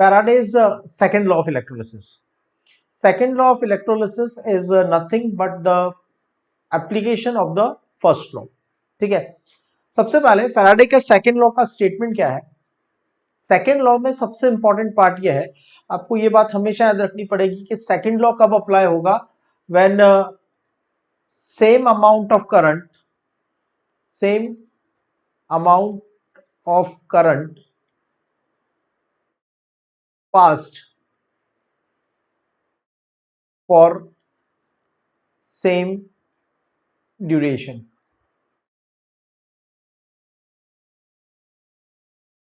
Faraday's second law of electrolysis. Second law of electrolysis is nothing but the application of the first law. ठीक है, सबसे पहले Faraday के second law का statement क्या है? सेकेंड लॉ में सबसे इंपॉर्टेंट पार्ट यह है, आपको ये बात हमेशा याद रखनी पड़ेगी कि सेकेंड लॉ कब अप्लाई होगा? When same amount of current passed for same duration.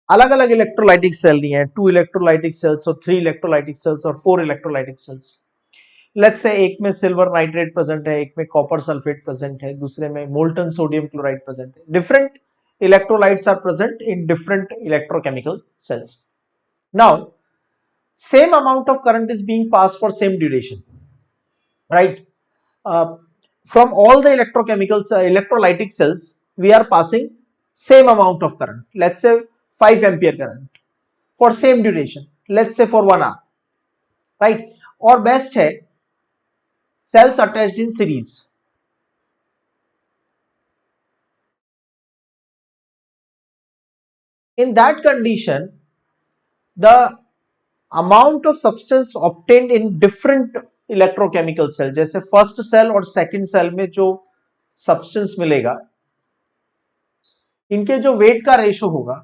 अलग अलग इलेक्ट्रोलाइटिक सेल नहीं है, 2 इलेक्ट्रोलाइटिक सेल्स और 3 इलेक्ट्रोलाइटिक सेल्स और 4 इलेक्ट्रोलाइटिक सेल्स. लेट्स से एक में सिल्वर नाइट्रेट प्रेजेंट है, एक में कॉपर सल्फेट प्रेजेंट है, दूसरे में मोल्टन सोडियम क्लोराइड प्रेजेंट है. Different electrolytes are present in different electrochemical cells. Now same amount of current is being passed for same duration, right? From all the electrolytic cells we are passing same amount of current, let's say 5 ampere current for same duration, let's say for 1 hour, right? और best है cells attached in series. In that condition the amount of substance obtained in different electrochemical cell, जैसे first cell और second cell में जो substance मिलेगा, इनके जो wait का रेशो होगा,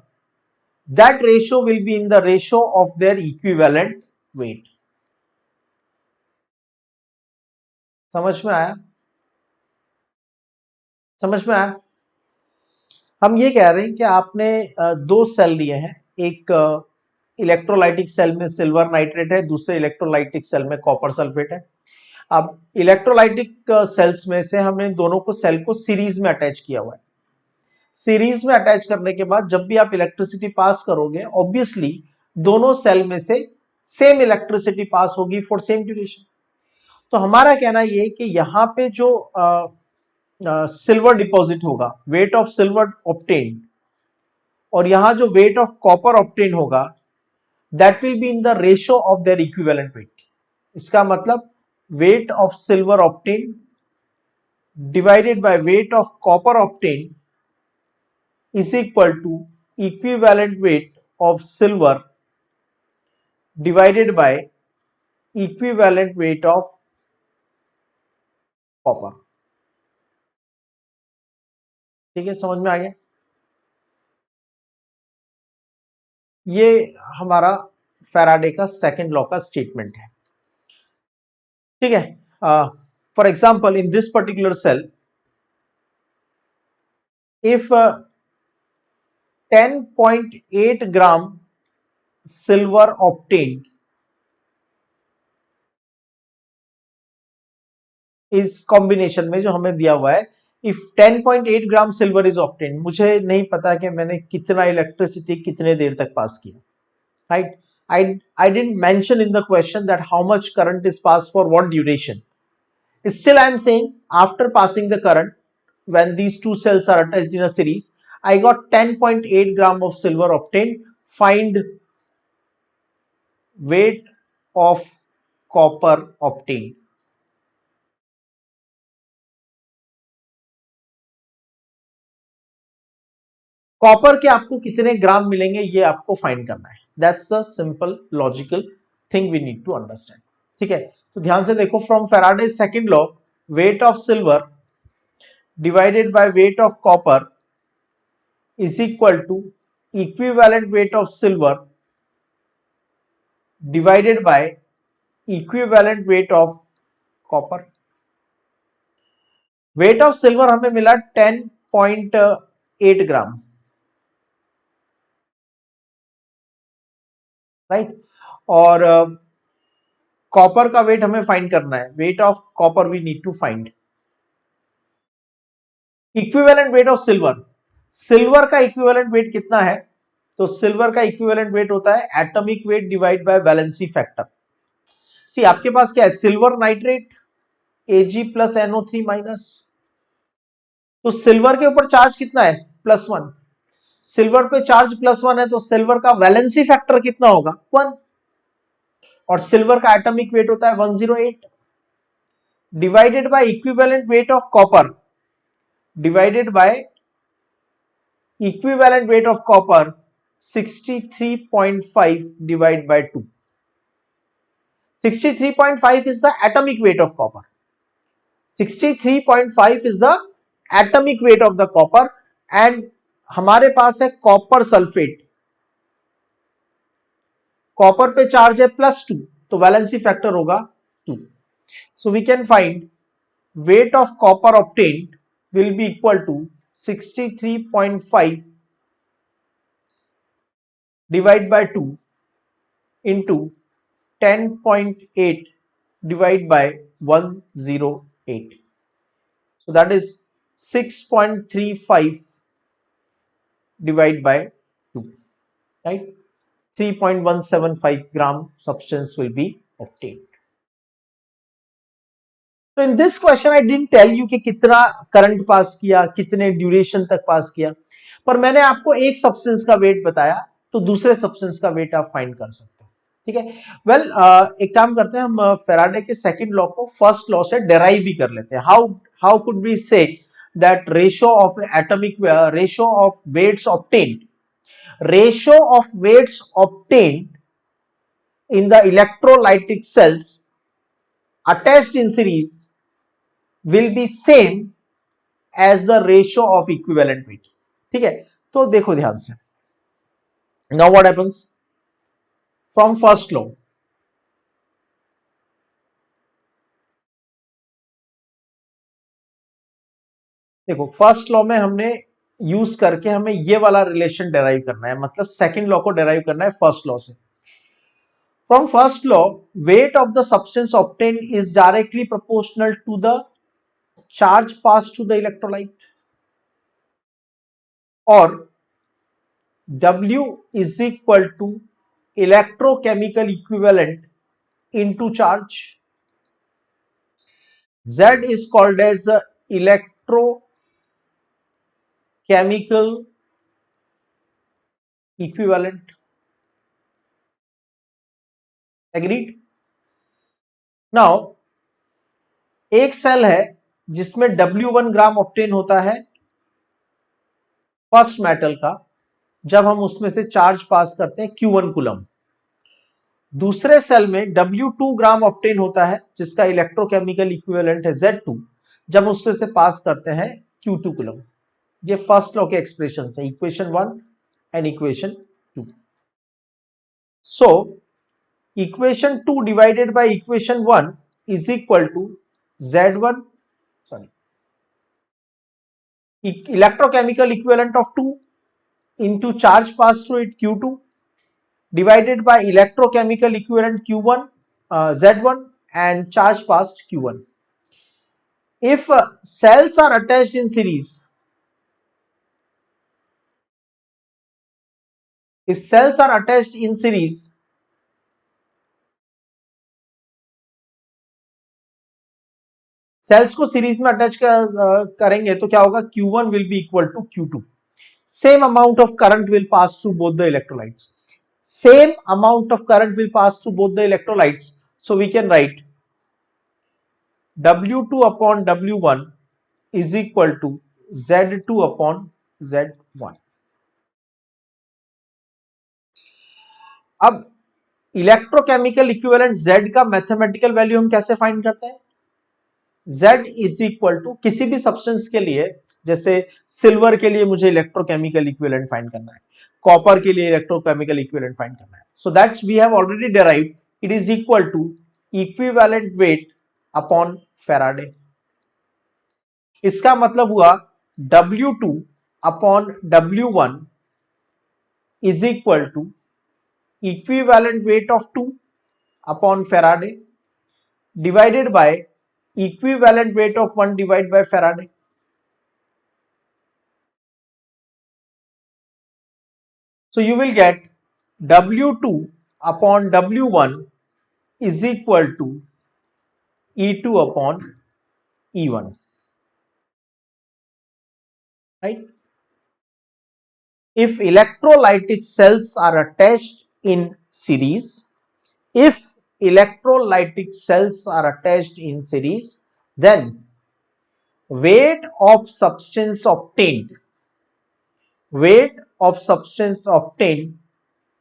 that ratio will be in the ratio of their equivalent weight. समझ में आया? समझ में आया? हम ये कह रहे हैं कि आपने दो सेल लिए हैं, एक इलेक्ट्रोलाइटिक सेल में सिल्वर नाइट्रेट है, दूसरे इलेक्ट्रोलाइटिक सेल में कॉपर सल्फेट है. अब इलेक्ट्रोलाइटिक सेल्स में से हमने दोनों को सेल को सीरीज में अटैच किया हुआ है. सीरीज में अटैच करने के बाद जब भी आप इलेक्ट्रिसिटी पास करोगे, ऑब्वियसली दोनों सेल में से सेम इलेक्ट्रिसिटी पास होगी फॉर सेम ड्यूरेशन. तो हमारा कहना ये कि यहाँ पे जो सिल्वर डिपॉजिट होगा, वेट ऑफ सिल्वर ऑब्टेन्ड, और यहाँ जो वेट ऑफ कॉपर ऑब्टेन्ड होगा, that will be in the ratio of their equivalent weight. इसका मतलब weight of silver obtained divided by weight of copper obtained is equal to equivalent weight of silver divided by equivalent weight of copper. ठीक है, समझ में आ गया? ये हमारा Faraday का सेकेंड लॉ का स्टेटमेंट है. ठीक है, for example in this particular cell, if 10.8 gram silver obtained इस कॉम्बिनेशन में जो हमें दिया हुआ है, if 10.8 gram silver is obtained, मुझे नहीं पता कि मैंने कितना इलेक्ट्रिसिटी कितने देर तक पास किया, right? I didn't mention in the question that how much current is passed for what duration. Still I am saying after passing the current, when these two cells are attached in a series, I got 10.8 gram of silver obtained. Find weight of copper obtained. Copper के आपको कितने ग्राम मिलेंगे ये आपको find करना है. That's the simple logical thing we need to understand. ठीक है, तो ध्यान से देखो, from Faraday second law, weight of silver divided by weight of copper is equal to equivalent weight of silver divided by equivalent weight of copper. Weight of silver हमें मिला 10.8 gram, right? और copper का weight हमें find करना है. Weight of copper we need to find. Equivalent weight of silver, silver का equivalent weight कितना है? तो सिल्वर का इक्विवेलेंट वेट होता है atomic weight divide by valency factor. See आपके पास क्या है? Silver nitrate Ag plus NO3 minus. तो सिल्वर के ऊपर चार्ज कितना है? +1. सिल्वर पे चार्ज +1 है तो सिल्वर का वैलेंसी फैक्टर कितना होगा? 1. और सिल्वर का एटॉमिक वेट होता है 108 divided by equivalent weight of copper divided by equivalent weight of copper 63.5 divided by 2. 63.5 is the atomic weight of copper. 63.5 is the atomic weight of the copper and हमारे पास है copper sulphate. Copper पे charge है +2 तो valency factor होगा 2. So we can find weight of copper obtained will be equal to 63.5 divided by 2 into 10.8 divided by 108. So that is 6.35 divided by 2, right? 3.175 gram substance will be obtained. So in this question I didn't tell you कि कितना current pass किया, कितने duration तक पास किया, पर मैंने आपको एक सब्सटेंस का वेट बताया तो दूसरे सब्सटेंस का वेट आप फाइंड कर सकते हो. ठीक है. वेल एक काम करते हैं, हम फैराडे के सेकंड लॉ को फर्स्ट लॉ से डेराइव भी कर लेते हैं. How could we say that ratio of atomic ratio of weights obtained in the electrolytic cells attached in series will be same as the ratio of equivalent weight. ठीक है. तो देखो ध्यान से. Now what happens from first law? देखो first law में हमने use करके हमें ये वाला रिलेशन डेराइव करना है, मतलब सेकंड लॉ को डेराइव करना है फर्स्ट लॉ से. From first law, weight of the substance obtained is directly proportional to the charge passed to the electrolyte, or W is equal to electrochemical equivalent into charge. Z is called as electrochemical equivalent. Agreed? Now एक cell है जिसमें W1 ग्राम obtain होता है first metal का जब हम उसमें से चार्ज पास करते हैं Q1 कूलम. दूसरे सेल में W2 ग्राम ऑब्टेन होता है जिसका इलेक्ट्रोकेमिकल इक्विवेलेंट है Z2 जब उससे से पास करते हैं Q2 कूलम. ये फर्स्ट लॉ के एक्सप्रेशन है, equation 1 and equation 2. So equation 2 divided by equation 1 is equal to Z1 electrochemical equivalent of 2 into charge passed through it Q2 divided by electrochemical equivalent Q1 Z1 and charge passed Q1. If cells are attached in series, cells को series में attach करेंगे तो क्या होगा, Q1 will be equal to Q2. Same amount of current will pass through both the electrolytes. So we can write W2 upon W1 is equal to Z2 upon Z1. अब electrochemical equivalent Z का mathematical value हम कैसे find करते हैं? Z is equal to किसी भी substance के लिए, जैसे सिल्वर के लिए मुझे इलेक्ट्रोकेमिकल इक्विवेलेंट फाइंड करना है, कॉपर के लिए इलेक्ट्रोकेमिकल इक्विवेलेंट फाइंड करना है. So that's we have already derived. It is equal to equivalent weight upon Faraday. इसका मतलब हुआ W2 upon W1 is equal to equivalent weight of 2 upon Faraday divided by equivalent weight of 1 divided by Faraday. So you will get W2 upon W1 is equal to E2 upon E1, right? If electrolytic cells are attached in series, electrolytic cells are attached in series, then weight of substance obtained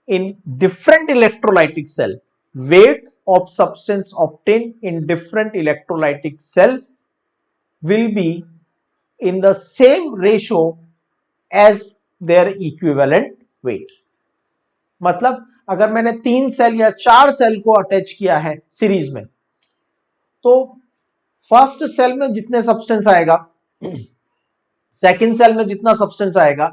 in different electrolytic cell, weight of substance obtained in different electrolytic cell will be in the same ratio as their equivalent weight. मतलब अगर मैंने 3 cell या 4 cell को attach किया है series में, तो first cell में जितने सब्सटेंस आएगा, सेकंड सेल में जितना सब्सटेंस आएगा,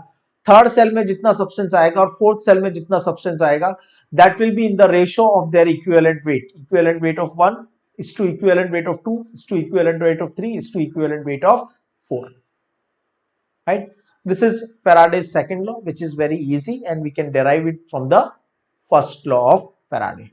थर्ड सेल में जितना सब्सटेंस आएगा और फोर्थ सेल में जितना सब्सटेंस आएगा, that will be in the ratio of their equivalent weight. Equivalent weight of 1 is to equivalent weight of 2 is to equivalent weight of 3 is to equivalent weight of 4. Right? This is Faraday's second law, which is very easy and we can derive it from the first law of Faraday.